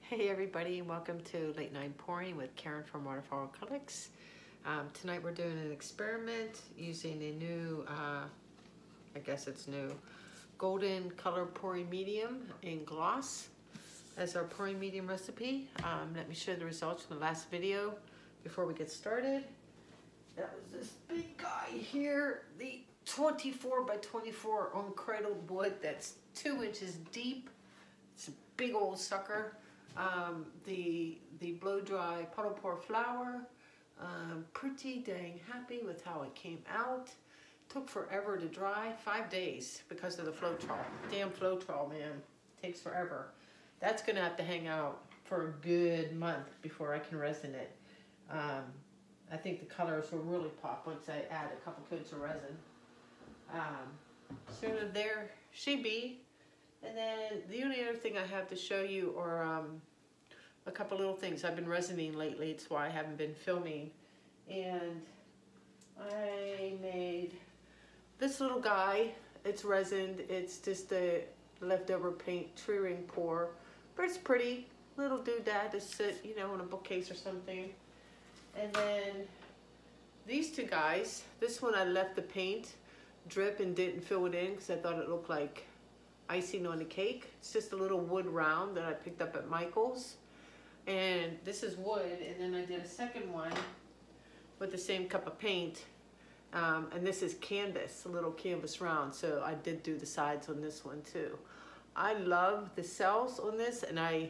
Hey everybody, and welcome to Late Night Pouring with Karen from Waterfall Acrylics. Tonight we're doing an experiment using a new, I guess it's new, golden color pouring medium in gloss as our pouring medium recipe. Let me show you the results from the last video before we get started. That was this big guy here, the 24 by 24 uncradled wood that's 2 inches deep. It's a big old sucker. The blow dry puddle pour flower. Pretty dang happy with how it came out. Took forever to dry, 5 days because of the Floetrol. Damn Floetrol, man, takes forever. That's gonna have to hang out for a good month before I can resin it. I think the colors will really pop once I add a couple coats of resin. So there she be. And then the only other thing I have to show you are a couple little things. I've been resining lately, it's why I haven't been filming. And I made this little guy. It's resined. It's just a leftover paint tree ring pour, but it's pretty. Little doodad to sit, you know, in a bookcase or something. And then these two guys. This one I left the paint drip and didn't fill it in because I thought it looked like icing on the cake. It's just a little wood round that I picked up at Michael's. And this is wood, and then I did a second one with the same cup of paint. And this is canvas, a little canvas round. So I did do the sides on this one too. I love the cells on this, and I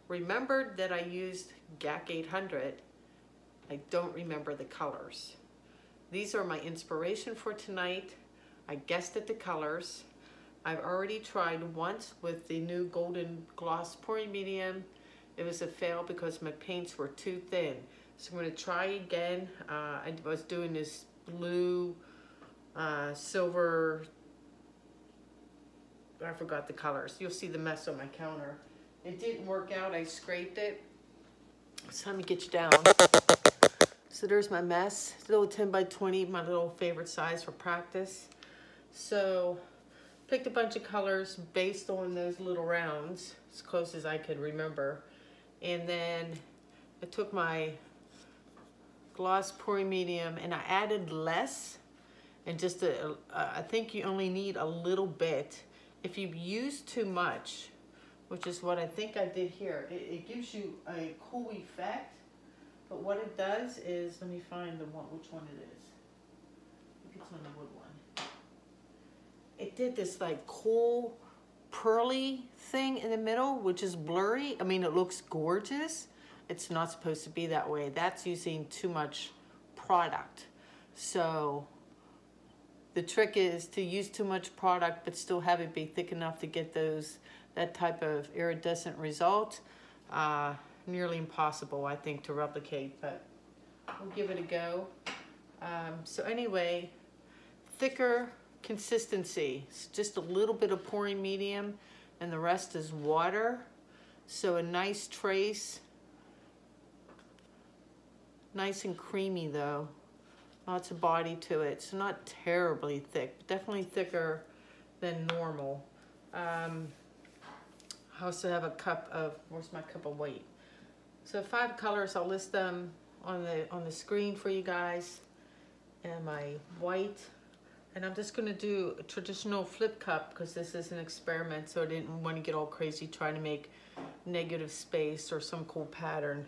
remembered that I used GAC 800. I don't remember the colors. These are my inspiration for tonight. I guessed at the colors. I've already tried once with the new golden gloss pouring medium. It was a fail because my paints were too thin. So I'm going to try again. I was doing this blue, silver, I forgot the colors. You'll see the mess on my counter. It didn't work out. I scraped it. So let me get you down. So there's my mess. Little 10 by 20, my little favorite size for practice. So picked a bunch of colors based on those little rounds, as close as I could remember. And then I took my gloss pouring medium and I added less, and just I think you only need a little bit. If you use too much, which is what I think I did here, it gives you a cool effect, but what it does is, let me find the one, which one it is. I think it's on the wood one. It did this like cool pearly thing in the middle, which is blurry. I mean, it looks gorgeous. It's not supposed to be that way. That's using too much product. So the trick is to use too much product but still have it be thick enough to get that type of iridescent result. Nearly impossible, I think, to replicate, but we'll give it a go. So anyway, thicker consistency. It's just a little bit of pouring medium and the rest is water. So a nice trace. Nice and creamy though. Lots of body to it. So not terribly thick, but definitely thicker than normal. I also have a cup of, where's my cup of white? So 5 colors, I'll list them on the screen for you guys. And my white. And I'm just going to do a traditional flip cup because this is an experiment, so I didn't want to get all crazy trying to make negative space or some cool pattern.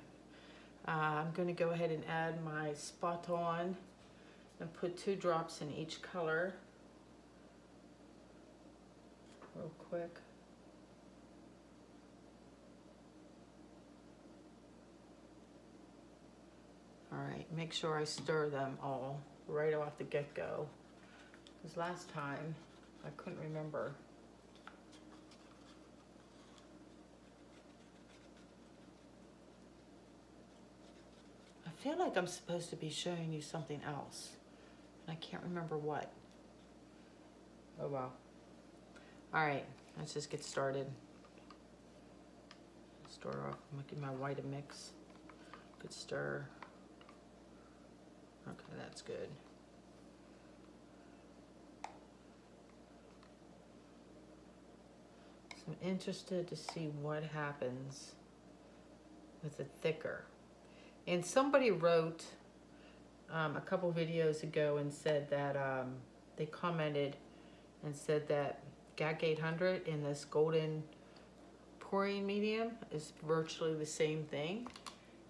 I'm going to go ahead and add my spot on and put 2 drops in each color real quick. All right, make sure I stir them all right off the get-go. Because last time, I couldn't remember. I feel like I'm supposed to be showing you something else. And I can't remember what. Oh well. Alright, let's just get started. Start off making my white a mix. Good stir. Okay, that's good. I'm interested to see what happens with a thicker. And somebody wrote a couple videos ago and said that they commented and said that GAC 800 in this golden pouring medium is virtually the same thing.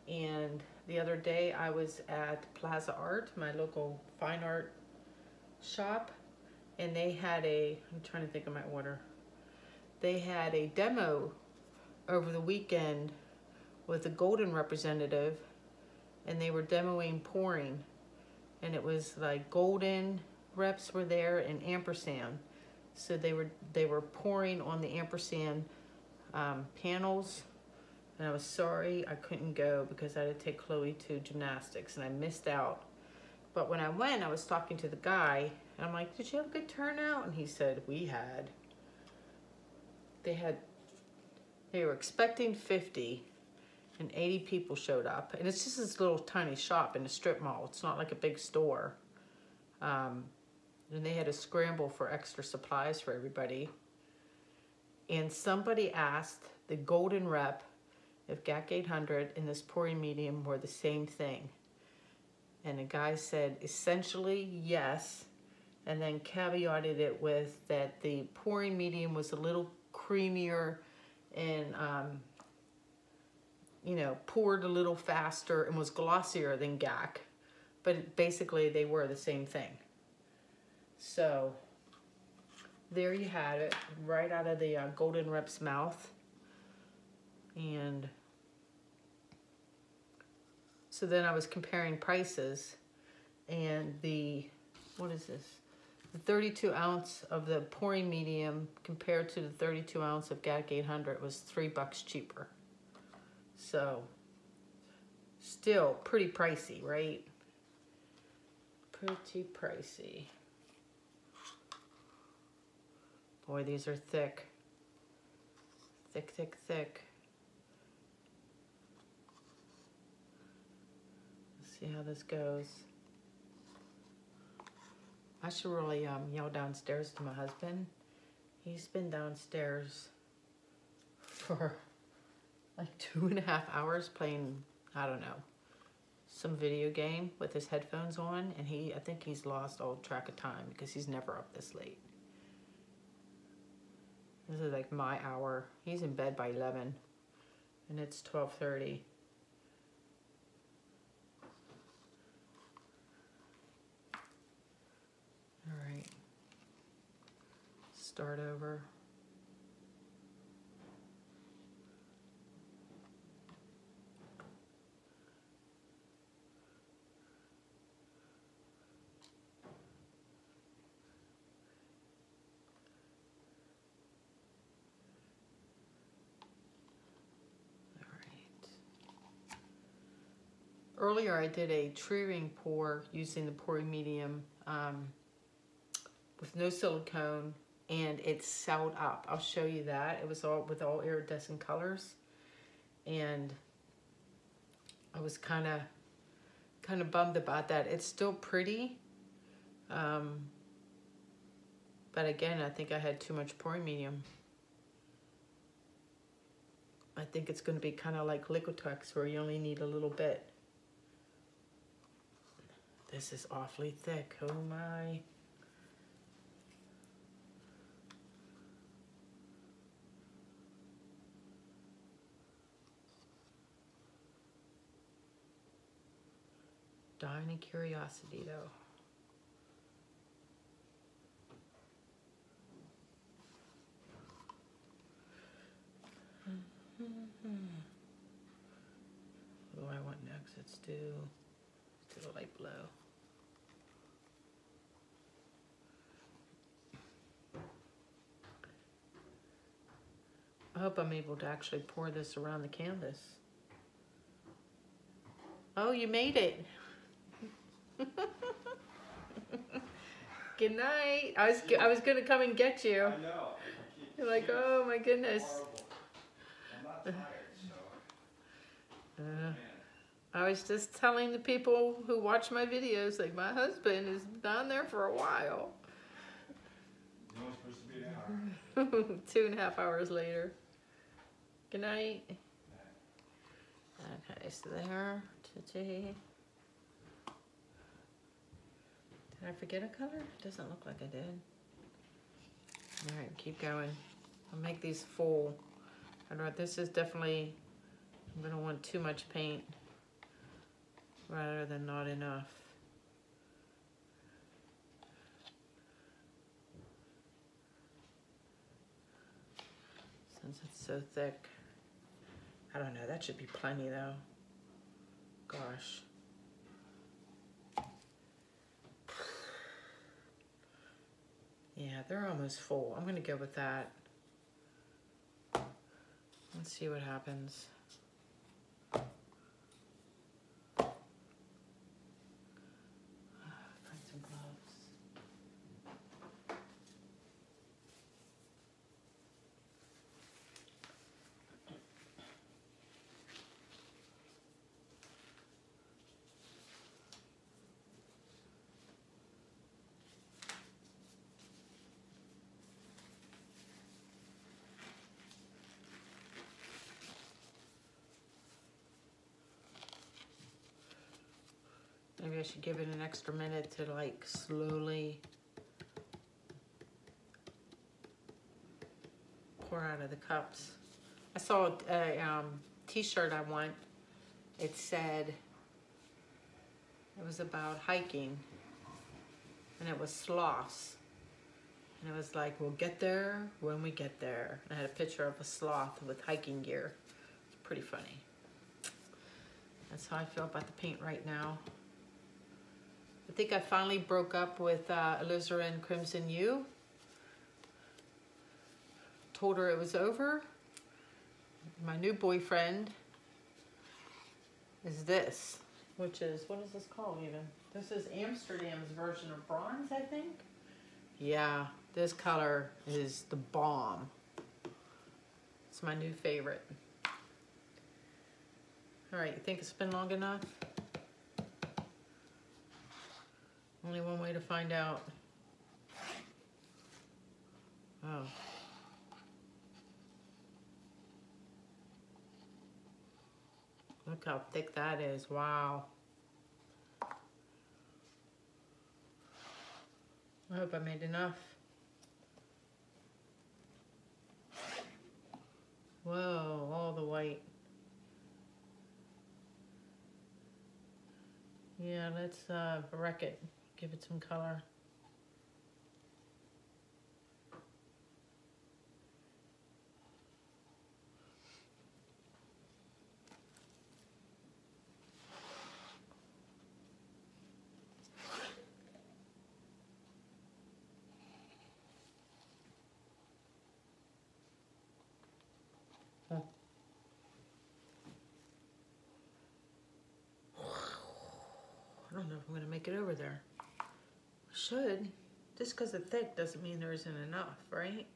And the other day I was at Plaza Art, my local fine art shop, and they had I'm trying to think of my order. They had a demo over the weekend with a golden representative, and they were demoing pouring, and it was like golden reps were there and ampersand. So they were pouring on the ampersand panels, and I was sorry I couldn't go because I had to take Chloe to gymnastics and I missed out. But when I went, I was talking to the guy and I'm like, did you have a good turnout? And he said, they were expecting 50 and 80 people showed up. And it's just this little tiny shop in a strip mall. It's not like a big store. And they had to scramble for extra supplies for everybody. And somebody asked the golden rep if GAC 800 and this pouring medium were the same thing. And the guy said, essentially, yes. And then caveated it with that the pouring medium was a little creamier and, you know, poured a little faster and was glossier than GAC. But basically, they were the same thing. So there you had it, right out of the golden rep's mouth. And so then I was comparing prices, and what is this? The 32 ounce of the pouring medium compared to the 32 ounce of GAC 800 was $3 cheaper. So still pretty pricey, right? Pretty pricey. Boy, these are thick. Thick, thick, thick. Let's see how this goes. I should really yell downstairs to my husband. He's been downstairs for like 2.5 hours playing, I don't know, some video game with his headphones on, and I think he's lost all track of time because he's never up this late. This is like my hour. He's in bed by 11 and it's 12:30. All right, start over. Earlier I did a tree ring pour using the pouring medium with no silicone, and it celled up. I'll show you that. It was all with all iridescent colors, and I was kind of bummed about that. It's still pretty, but again, I think I had too much pouring medium. I think it's going to be kind of like Liquitex, where you only need a little bit. This is awfully thick. Oh my. Dying of curiosity though. What do I want next? Let's do the light blue. I hope I'm able to actually pour this around the canvas. Oh, you made it. Good night. I was gonna come and get you. I know. You're like, oh my goodness. I'm not tired, so. I was just telling the people who watch my videos, like, my husband is down there for a while. You're only supposed to be an hour. 2.5 hours later. Good night. Nice there. Did I forget a color? Doesn't look like I did. All right, keep going. I'll make these full. This is definitely, I'm gonna want too much paint rather than not enough. Since it's so thick. I don't know, that should be plenty though. Gosh. Yeah, they're almost full. I'm gonna go with that. Let's see what happens. Find some gloves. Maybe I should give it an extra minute to like slowly pour out of the cups. I saw a t-shirt I want. It said, it was about hiking and it was sloths. And it was like, we'll get there when we get there. And I had a picture of a sloth with hiking gear. It's pretty funny. That's how I feel about the paint right now. I think I finally broke up with Alizarin Crimson U. Told her it was over. My new boyfriend is this, which is, what is this called even? This is Amsterdam's version of bronze, I think. Yeah, this color is the bomb. It's my new favorite. All right, you think it's been long enough? Only one way to find out. Oh. Look how thick that is, wow. I hope I made enough. Whoa, all the white. Yeah, let's wreck it. Give it some color. I don't know if I'm gonna make it over there. Should. Just because it's thick doesn't mean there isn't enough, right?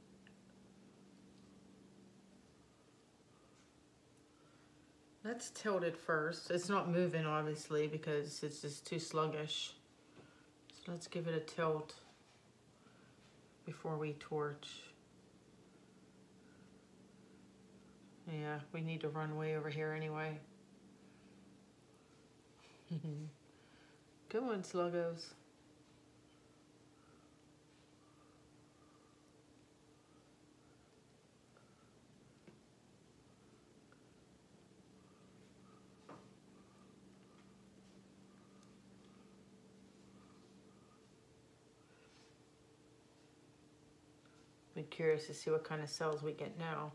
Let's tilt it first. It's not moving obviously because it's just too sluggish. So let's give it a tilt before we torch. Yeah, we need to run way over here anyway. Come on, sluggos. I'm curious to see what kind of cells we get now.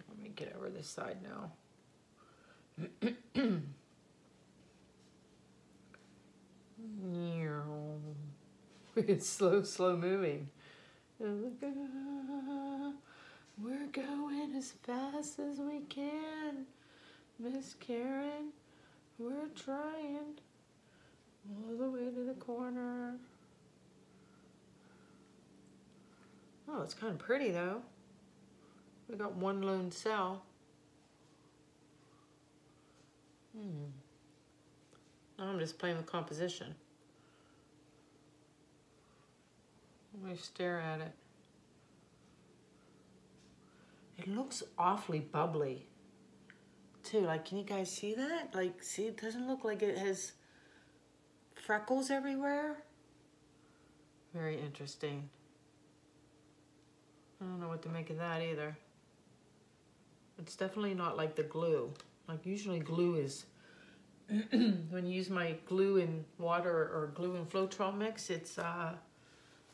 Let me get over this side now. It's slow moving. We're going as fast as we can, Miss Karen. We're trying all the way to the corner. Oh, it's kind of pretty though. We got one lone cell. Now I'm just playing with composition. Let me stare at it. It looks awfully bubbly. too. Like, can you guys see that? Like, see, it doesn't look like it has freckles everywhere. Very interesting. I don't know what to make of that either. It's definitely not like the glue. Like, usually glue is, when you use my glue in water or glue in Floetrol mix, it's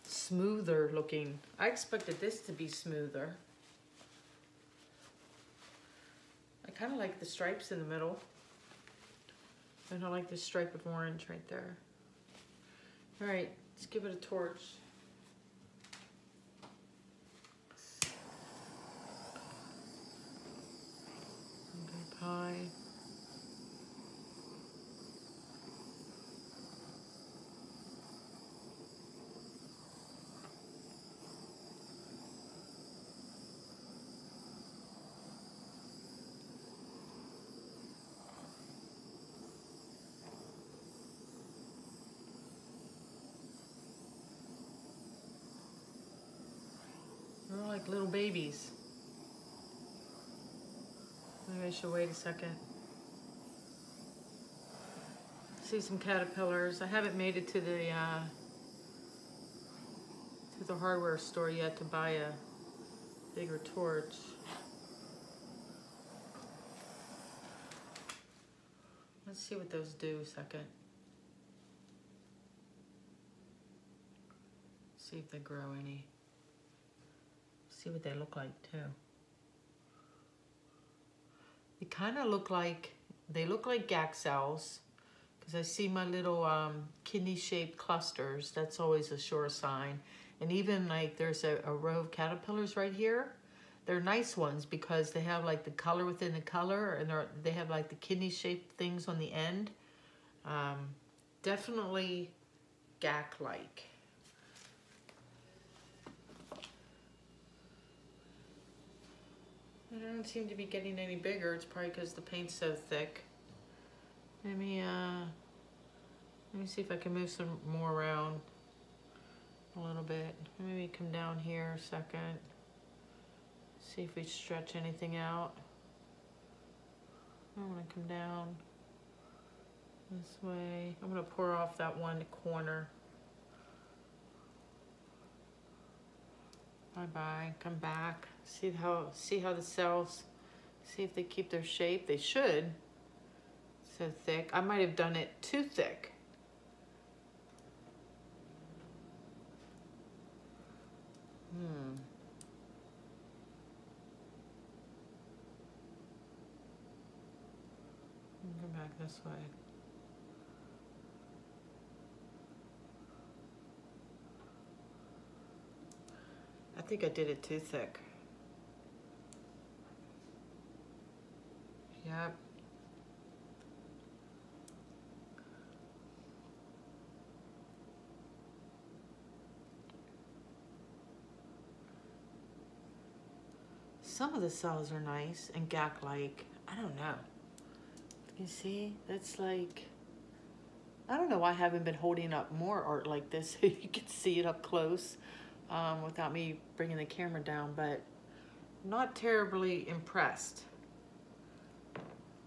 smoother looking. I expected this to be smoother. I kind of like the stripes in the middle. And I like this stripe of orange right there. All right, let's give it a torch. Okay, pie. They're like little babies. Maybe I should wait a second. See some caterpillars. I haven't made it to the hardware store yet to buy a bigger torch. Let's see what those do a second. See if they grow any. See what they look like too. They kind of look like, they look like GAC cells, because I see my little kidney-shaped clusters. That's always a sure sign. And even like there's a row of caterpillars right here. They're nice ones because they have like the color within the color, and they have like the kidney-shaped things on the end. Definitely GAC-like. I don't seem to be getting any bigger. It's probably because the paint's so thick. Let me see if I can move some more around a little bit. Maybe come down here a second. See if we stretch anything out. I want to come down this way. I'm going to pour off that one corner. Bye-bye. Come back. See how the cells, see if they keep their shape. They should. So thick. I might have done it too thick. Go back this way. I think I did it too thick. Yep. Some of the cells are nice and GAC-like. I don't know. You see, that's like, I don't know why I haven't been holding up more art like this so you can see it up close without me bringing the camera down, but not terribly impressed.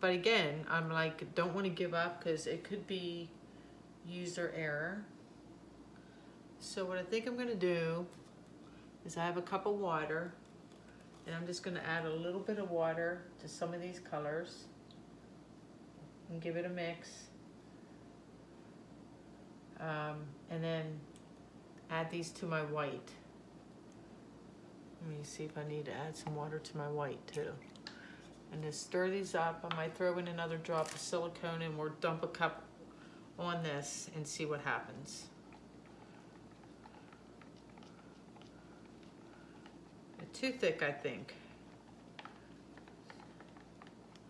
But again, I'm like, don't want to give up because it could be user error. So what I think I'm going to do is I have a cup of water, and I'm just going to add a little bit of water to some of these colors and give it a mix. And then add these to my white. Let me see if I need to add some water to my white too. And just stir these up. I might throw in another drop of silicone and we'll dump a cup on this and see what happens. Too thick, I think.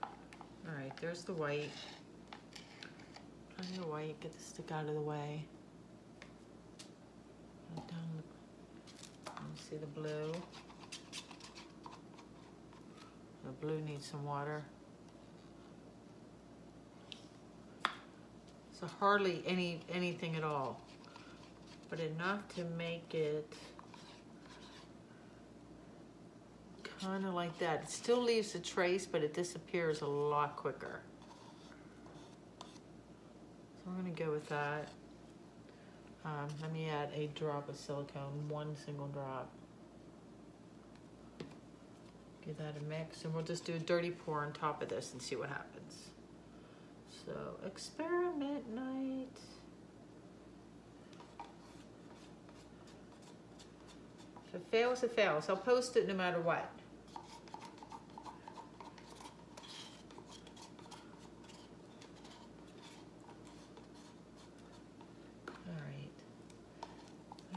All right, there's the white. Plenty of white, get the stick out of the way. Let me see the blue. The blue needs some water. So hardly anything at all, but enough to make it Kind of like that. It still leaves a trace, but it disappears a lot quicker. So I'm gonna go with that. Let me add a drop of silicone, one single drop. Give that a mix, and we'll just do a dirty pour on top of this and see what happens. So, experiment night. If it fails, it fails. I'll post it no matter what.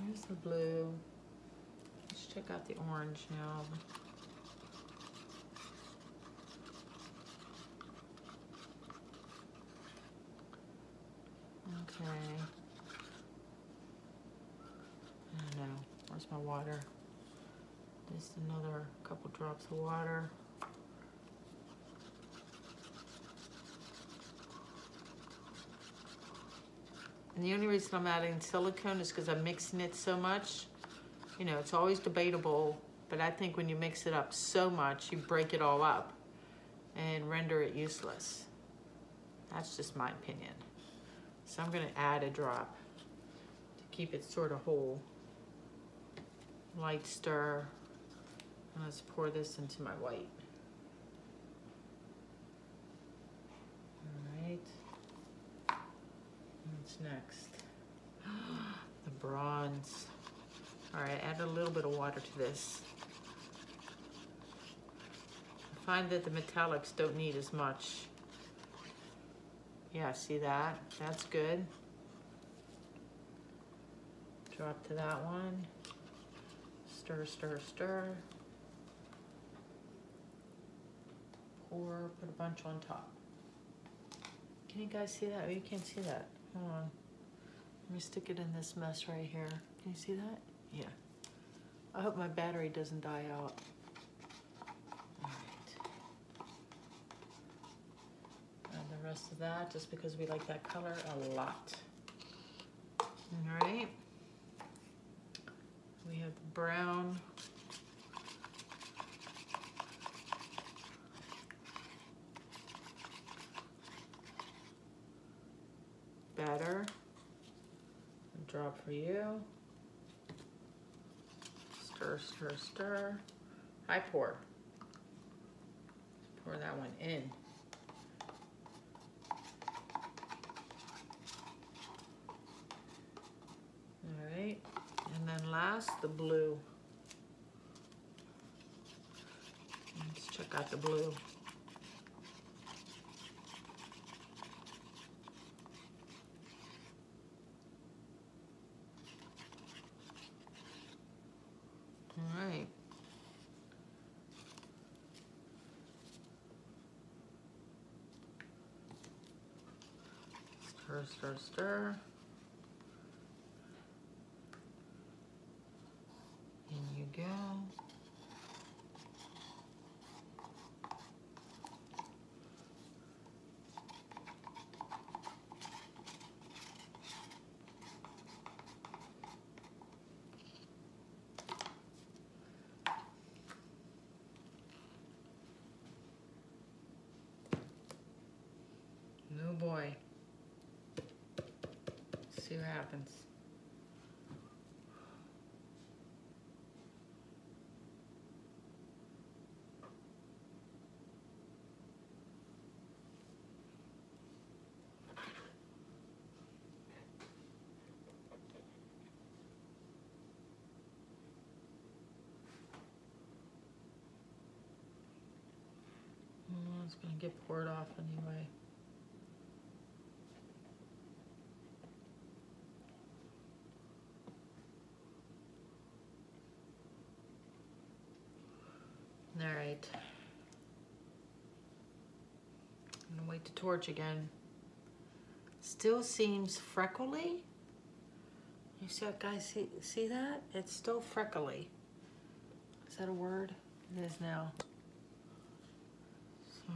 Here's the blue. Let's check out the orange now. Okay. I don't know. Where's my water? Just another couple drops of water. And the only reason I'm adding silicone is because I'm mixing it so much. You know, it's always debatable, but I think when you mix it up so much, you break it all up and render it useless. That's just my opinion. So I'm gonna add a drop to keep it sort of whole. Light stir. And let's pour this into my white. All right. What's next? The bronze. All right, add a little bit of water to this. I find that the metallics don't need as much. Yeah, see that? That's good. Drop to that one. Stir, stir, stir. Pour, put a bunch on top. Can you guys see that? Oh, you can't see that. Hold on. Let me stick it in this mess right here. Can you see that? Yeah. I hope my battery doesn't die out. All right. Add the rest of that just because we like that color a lot. All right. We have the brown. Batter. A drop for you. Stir, stir, stir. High pour. Let's pour that one in. All right. And then last, the blue. Let's check out the blue. All right. Stir, stir, stir. In you go. Oh boy. Let's see what happens. Oh, it's gonna get poured off anyway. All right. I'm gonna wait to torch again. Still seems freckly. You see that, guys? See that? It's still freckly. Is that a word? It is now. So.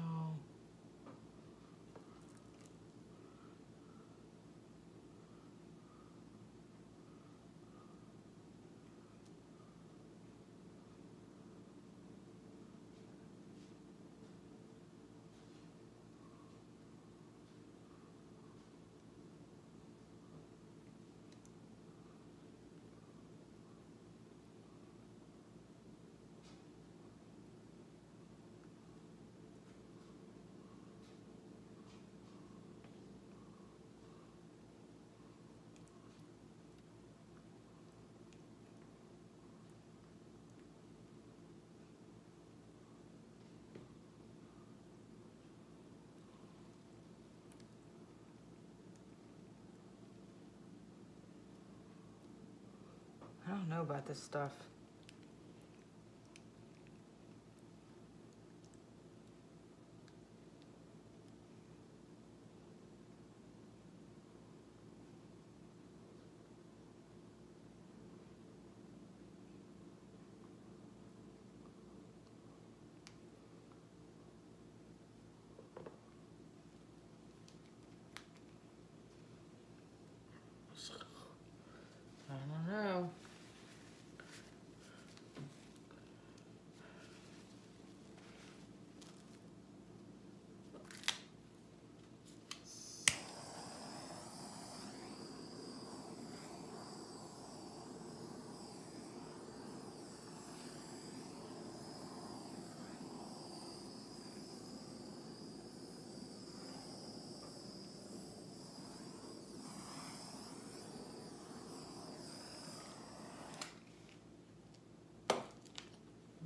don't know about this stuff. I don't know.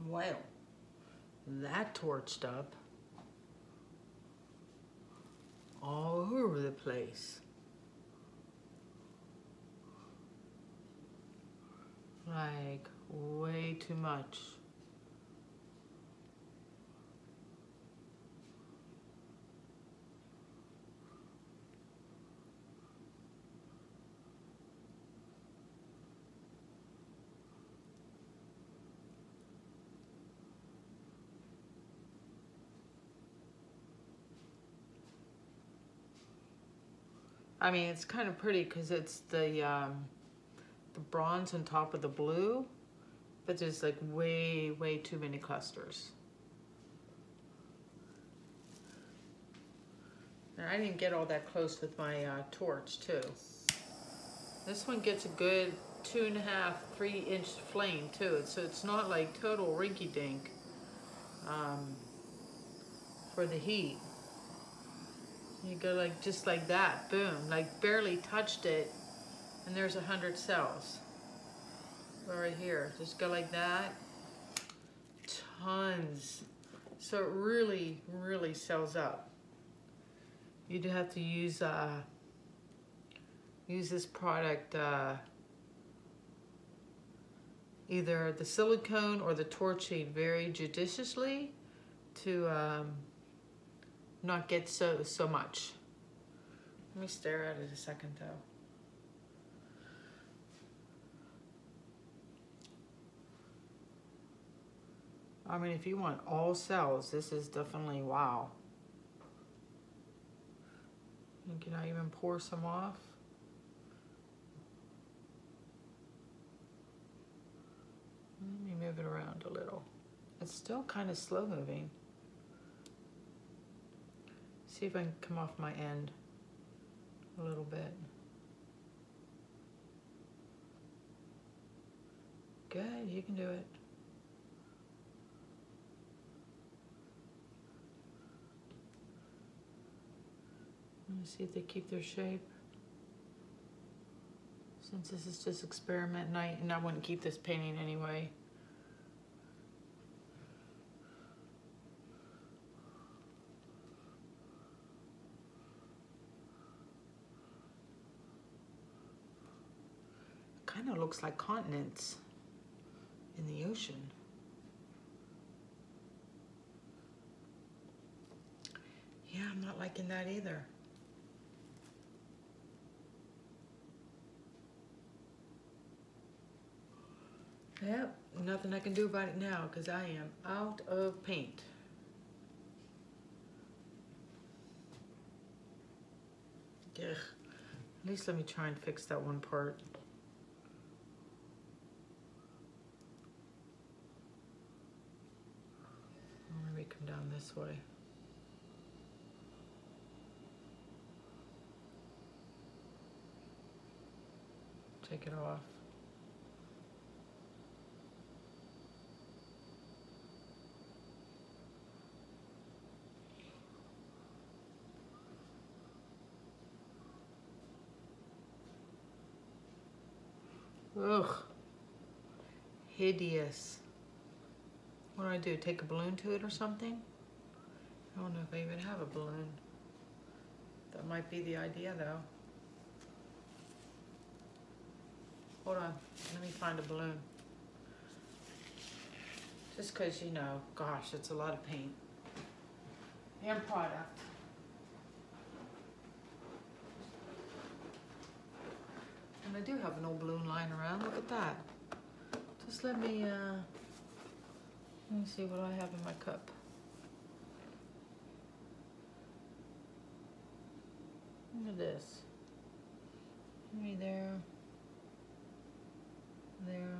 Well, that torched up all over the place. Like, way too much. I mean, it's kind of pretty because it's the bronze on top of the blue, but there's like way too many clusters. And I didn't get all that close with my torch too. This one gets a good 2.5, 3-inch flame too. So it's not like total rinky-dink for the heat. You go like, just like that, boom, like barely touched it, and there's 100 cells. Right here, just go like that, tons. So it really sells up. You do have to use this product, either the silicone or the torching very judiciously to not get so much. Let me stare at it a second though. I mean, if you want all cells, this is definitely wow. And can I even pour some off? Let me move it around a little. It's still kind of slow moving. See if I can come off my end a little bit. Good, you can do it. Let me see if they keep their shape. Since this is just experiment night, and I wouldn't keep this painting anyway. Kind of looks like continents in the ocean. Yeah, I'm not liking that either. Yep, nothing I can do about it now because I am out of paint. Ugh. At least let me try and fix that one part. Maybe come down this way. Take it off. Ugh. Hideous. What do I do? Take a balloon to it or something? I don't know if I even have a balloon. That might be the idea though. Hold on, let me find a balloon. Just cause you know, gosh, it's a lot of paint. And product. And I do have an old balloon lying around, look at that. Just let me see what I have in my cup. Look at this. Maybe there. There.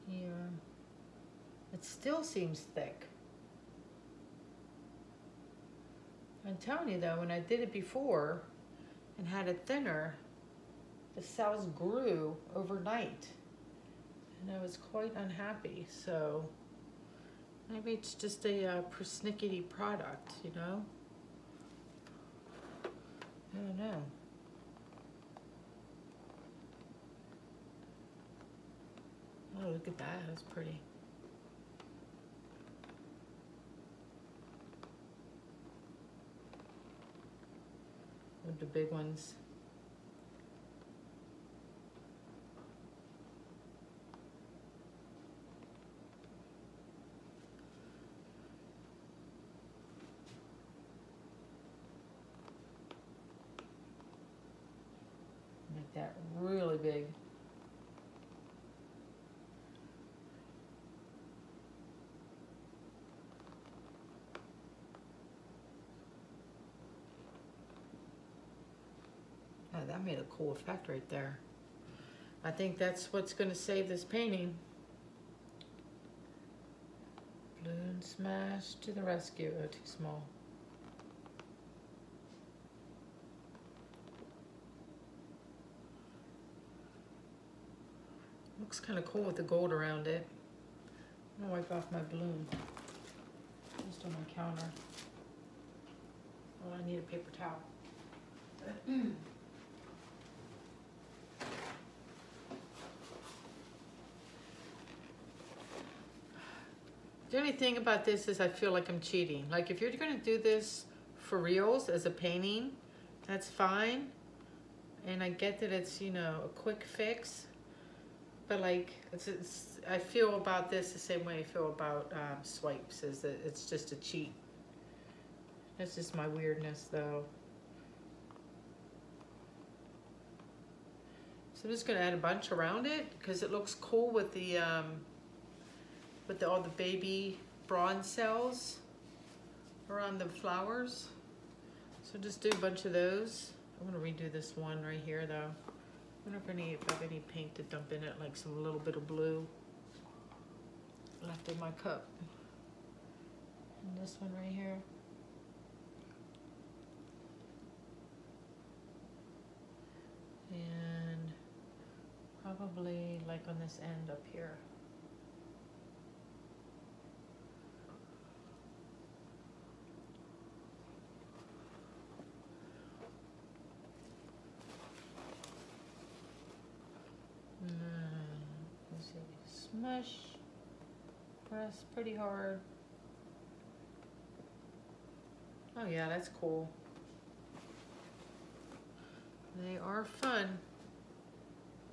Here. It still seems thick. I'm telling you though, when I did it before and had it thinner, the cells grew overnight. And I was quite unhappy, so maybe it's just a persnickety product, you know? I don't know. Oh, look at that, that's pretty. With the big ones. Make that really big. Oh, that made a cool effect right there. I think that's what's going to save this painting. Balloon smash to the rescue. Oh, too small. Looks kind of cool with the gold around it. I'm gonna wipe off my balloon. Just on my counter. Oh, I need a paper towel. The only thing about this is I feel like I'm cheating. Like if you're gonna do this for reals as a painting, that's fine. And I get that it's, you know, a quick fix. But like, I feel about this the same way I feel about swipes, is that it's just a cheat. That's just my weirdness though. So I'm just gonna add a bunch around it because it looks cool with the all the baby bronze cells around the flowers. So just do a bunch of those. I'm gonna redo this one right here though. I wonder if I have any paint to dump in it, like some little bit of blue left in my cup. And this one right here. And probably like on this end up here. Let's see, smush, press pretty hard. Oh yeah, that's cool. They are fun.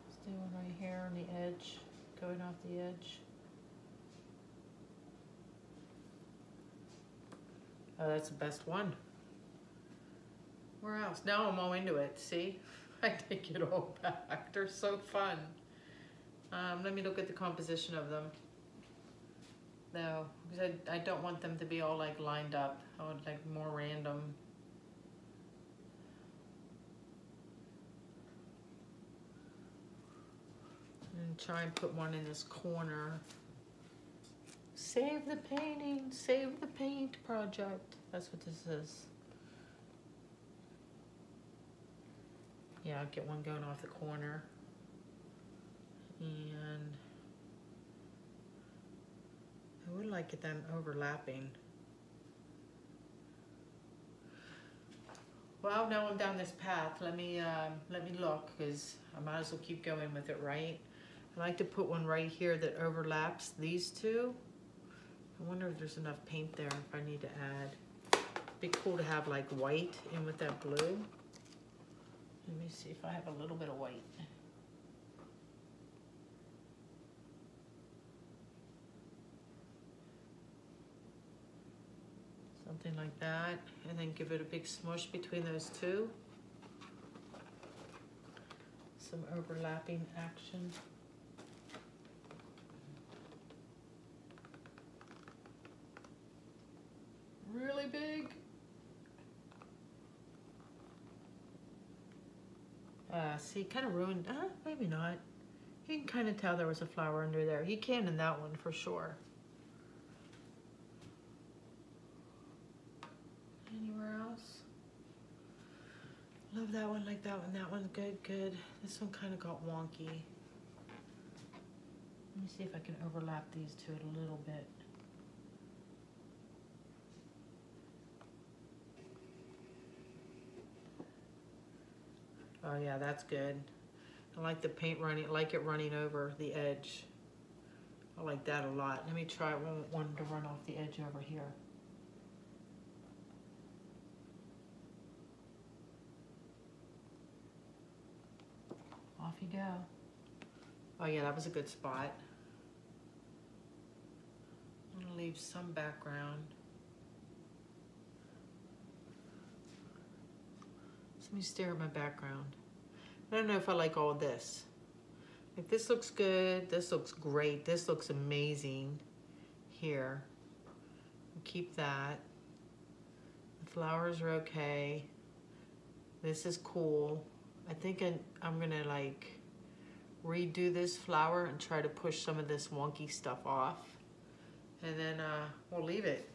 Let's do one right here on the edge, going off the edge. Oh, that's the best one. Where else? Now I'm all into it, see? I take it all back. They're so fun. Let me look at the composition of them. No, because I don't want them to be all like lined up. I would like more random. And try and put one in this corner. Save the painting, save the paint project. That's what this is. Yeah, I'll get one going off the corner. And I would like them overlapping. Well, now I'm down this path. Let me look, because I might as well keep going with it, right? I like to put one right here that overlaps these two. I wonder if there's enough paint there, if I need to add. Be cool to have like white in with that blue. Let me see if I have a little bit of white. Something like that, and then give it a big smush between those two. Some overlapping action. Really big. See, kind of ruined, maybe not. You can kind of tell there was a flower under there. You can in that one for sure. Anywhere else? Love that one, like that one. That one's good, good. This one kind of got wonky. Let me see if I can overlap these two a little bit. Oh yeah, that's good. I like the paint running, I like it running over the edge. I like that a lot. Let me try one to run off the edge over here. Off you go. Oh yeah, that was a good spot. I'm gonna leave some background. Let me stare at my background. I don't know if I like all of this. Like this looks good, this looks great, this looks amazing here. Keep that. The flowers are okay. This is cool. I think I'm gonna like redo this flower and try to push some of this wonky stuff off. And then we'll leave it.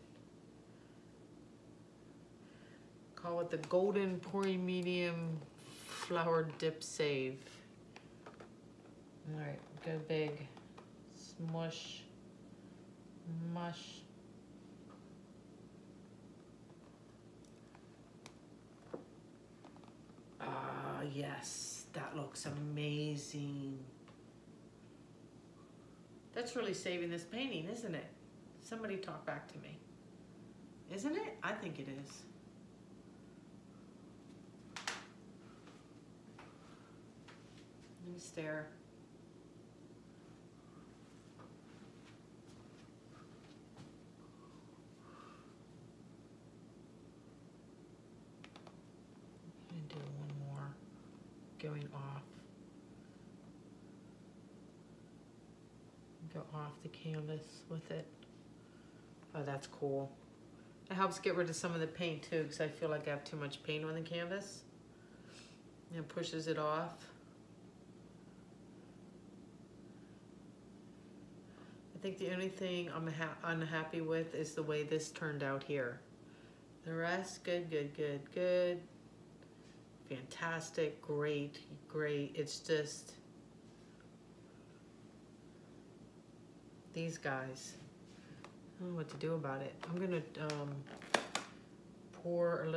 Call it the Golden Pori Medium Flower Dip Save. All right, go big. Smush. Mush. Ah, yes, that looks amazing. That's really saving this painting, isn't it? Somebody talk back to me. Isn't it? I think it is. Let me stare. And do one more going off. Go off the canvas with it. Oh, that's cool. It helps get rid of some of the paint too, because I feel like I have too much paint on the canvas. It pushes it off. I think the only thing I'm unhappy with is the way this turned out here. The rest, good, good, good, good. Fantastic, great, great. It's just these guys. I don't know what to do about it. I'm gonna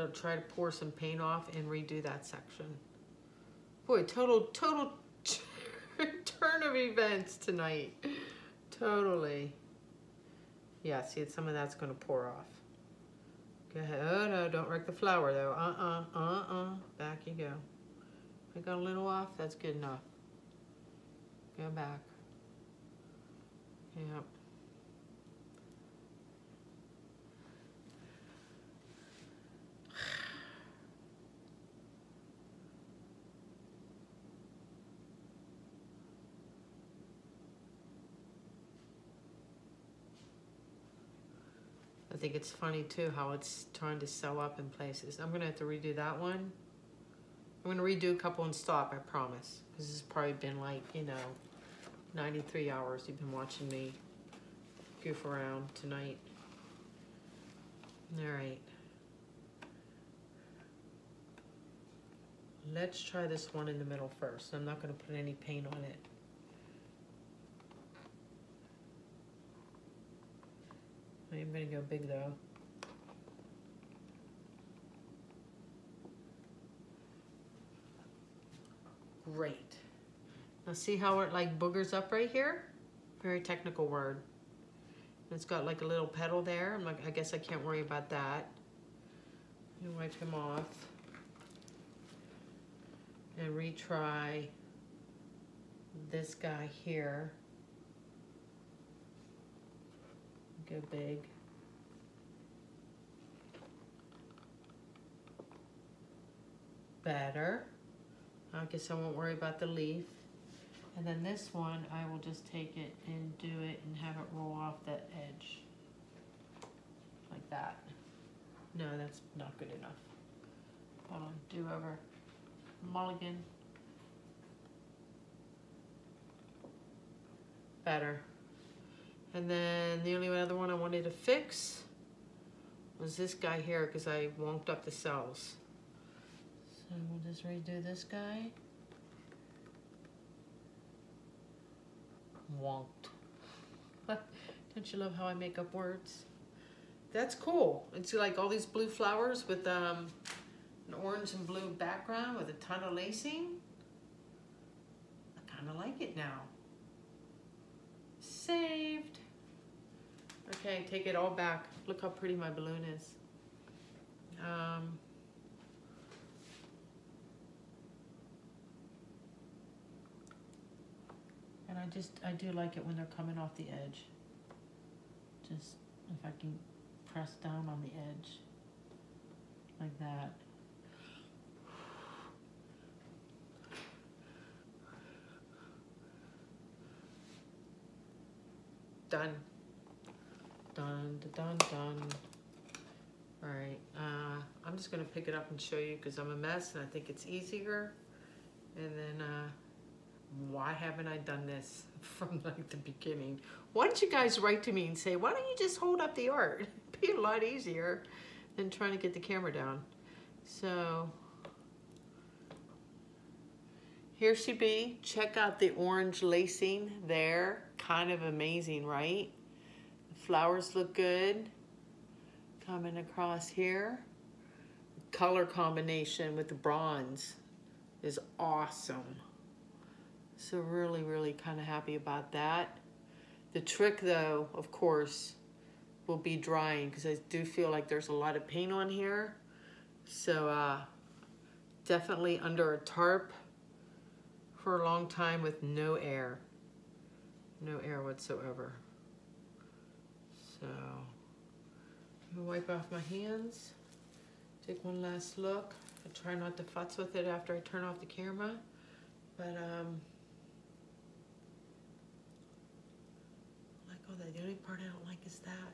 try to pour some paint off and redo that section. Boy, total turn of events tonight. Totally. Yeah, see, some of that's gonna pour off. Go ahead. Oh no, don't wreck the flower though. Back you go. I got a little off, that's good enough. Go back. Yep. I think it's funny too how it's trying to sew up in places. I'm gonna have to redo that one. I'm gonna redo a couple and stop, I promise. This has probably been like, 93 hours you've been watching me goof around tonight. All right. Let's try this one in the middle first. I'm not gonna put any paint on it. I'm gonna go big though. Great. Now see how it like boogers up right here? Very technical word. It's got like a little petal there. I guess I can't worry about that. You wipe him off and retry this guy here. Go big. Better. I guess I won't worry about the leaf. And then this one, I will just take it and do it and have it roll off that edge. Like that. No, that's not good enough. Hold on, do over. Mulligan. Better. And then the only other one I wanted to fix was this guy here because I wonked up the cells. So we'll just redo this guy. Wonked. Don't you love how I make up words? That's cool. It's like all these blue flowers with an orange and blue background with a ton of lacing. I kind of like it now. Saved. Okay, take it all back. Look how pretty my balloon is. And I do like it when they're coming off the edge. Just if I can press down on the edge like that. Done. Done, done, done. All right, I'm just gonna pick it up and show you because I'm a mess and I think it's easier. And then, why haven't I done this from like the beginning? Why don't you guys write to me and say, why don't you just hold up the art? It'd be a lot easier than trying to get the camera down. So, here she be. Check out the orange lacing there. Kind of amazing, right? The flowers look good. Coming across here. Color combination with the bronze is awesome. So really, really kind of happy about that. The trick though, of course, will be drying because I do feel like there's a lot of paint on here. So definitely under a tarp for a long time with no air. No air whatsoever. So I'm gonna wipe off my hands. Take one last look. I try not to futz with it after I turn off the camera. But like all that. The only part I don't like is that.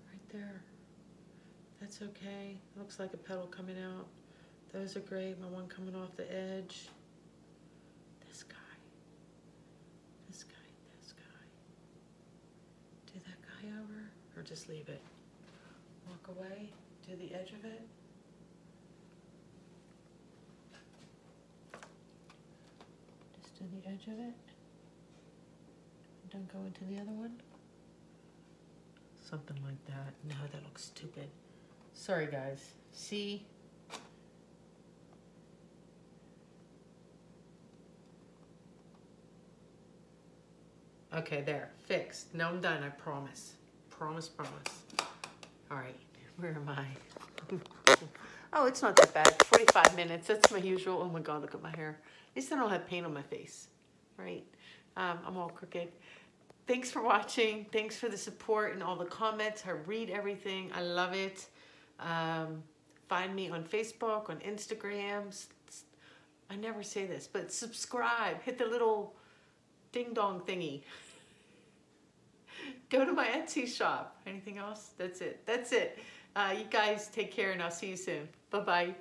Right there. That's okay. Looks like a petal coming out. Those are great. My one coming off the edge. This guy. This guy. This guy. Do that guy over or just leave it. Walk away. Do the edge of it. Just do the edge of it. Don't go into the other one. Something like that. No, that looks stupid. Sorry, guys. See? Okay, there. Fixed. Now I'm done, I promise. Promise, promise. All right. Where am I? Oh, it's not that bad. 45 minutes. That's my usual. Oh my God, look at my hair. At least I don't have paint on my face, right? I'm all crooked. Thanks for watching. Thanks for the support and all the comments. I read everything. I love it. Find me on Facebook, on Instagram. I never say this, but subscribe. Hit the little ding dong thingy. Go to my Etsy shop. Anything else? That's it. That's it. You guys take care and I'll see you soon. Bye-bye.